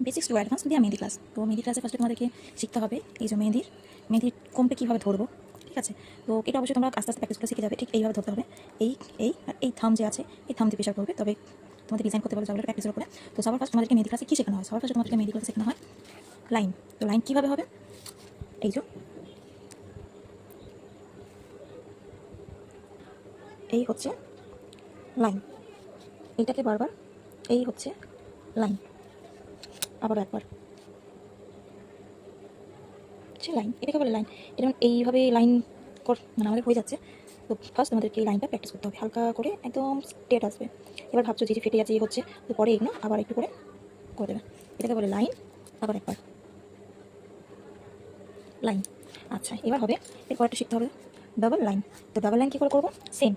Basics to advance দিয়া মেহেদি class. তো মেহেদি ক্লাসে ফার্স্টে তোমাদেরকে শিখতে হবে এই যে মেহেদির কোমটা কীভাবে ধরবো, ঠিক আছে। তো এটা অবশ্যই তোমরা আস্তে আস্তে প্র্যাকটিস করে শিখে যাবে। ঠিক এইভাবে ধরতে হবে, এই থাম যে আছে এই থাম দিয়ে প্রেশার করবে, তবে তোমাদের ডিজাইন করতে পারবে যাবে প্র্যাকটিসের উপরে। তো সবার ফার্স্ট তোমাদেরকে মেহেদি ক্লাসে কী শেখানো হয়? সবার ফার্স্টে তোমাদেরকে মেহেদি ক্লাসে শেখানো হয় লাইন। তো লাইন কীভাবে হবে, এই যে এই হচ্ছে লাইন, এইটাকে বারবার এই হচ্ছে লাইন, আবার একবার হচ্ছে লাইন, এটাকে বলে লাইন। এটা এইভাবে লাইন মানে আমাদের হয়ে যাচ্ছে। তো ফার্স্ট আমাদেরকে এই লাইনটা প্র্যাকটিস করতে হবে, হালকা করে একদম স্ট্রেট আসবে। এবার ভাবছো যে ফেটে যাচ্ছে হচ্ছে, তো পরে এগুলো আবার একটু করে করে দেবে, এটাকে বলে লাইন, আবার একবার লাইন। আচ্ছা, এবার হবে এরপর একটা শিখতে হবে ডাবল লাইন। তো ডাবল লাইন কী করে করবো? সেম,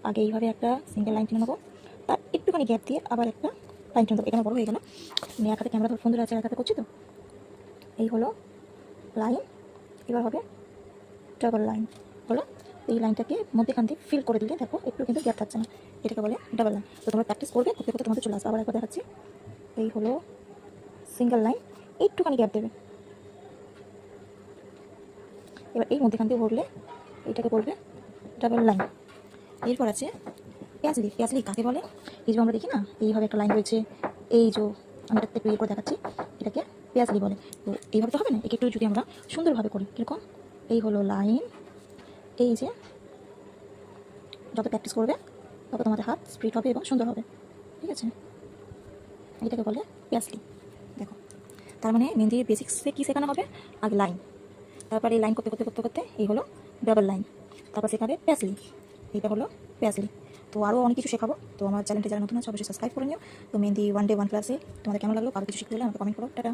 আগে এইভাবে একটা সিঙ্গেল লাইন টেনে নেবো, তার একটুখানি গ্যাপ দিয়ে আবার একটা লাইন টেনে দেবো। এটা আমার বড় হয়ে গেল, মানে এক হাতে ক্যামেরা ধরে ফোন ধরে আছে, এক হাতে করছি তো। এই হলো লাইন, এবার হবে ডাবল লাইন। হলো এই লাইনটাকে মধ্যেখান দিয়ে ফিল করে দিলে দেখো একটু কিন্তু গ্যাপ থাকছে না, এটাকে বলে ডাবল লাইন। তো তোমরা প্র্যাকটিস করবে, করতে করতে তোমাদের চলে আসবে। আবার একবার দেখাচ্ছি, এই হলো সিঙ্গেল লাইন, একটুখানি গ্যাপ দেবে। এবার এই মধ্যেখান দিয়ে ভরলে এইটাকে বলবে ডাবল লাইন। এরপর আছে পেঁয়াজলি। পেঁয়াজলি কাকে বলে? এই যে আমরা দেখি না এইভাবে একটা লাইন রয়েছে, এই যে আমি এটাতে একটু করে দেখাচ্ছি, এটাকে পেঁয়াজলি বলে। তো এইভাবে তো হবে না, একে একটু যদি আমরা সুন্দরভাবে করি, কীরকম? এই হলো লাইন, এই যে যত প্র্যাকটিস করবে তত তোমাদের হাত স্পিড হবে এবং সুন্দর হবে, ঠিক আছে। এটাকে বলে পেঁয়াজলি। দেখো, তার মানে মেহেন্দির বেসিক্সে কী শেখানো হবে? আগে লাইন, তারপর এই লাইন করতে করতে করতে করতে এই হলো ডাবল লাইন, তারপর শেখাবে পেঁয়াজলি, এইটা হলো পেঁয়াজলি। তো আরও অনেক কিছু শেখাবো। তো আমার চ্যানেলটি যারা নতুন আছে অবশ্যই সাবস্ক্রাইব করে নিও। তো মেহেন্দি 1 ডে 1 ক্লাসে তোমাদের কেমন লাগলো, কারো কিছু শিখতে হলে আমাকে কমেন্ট করো। টাটা।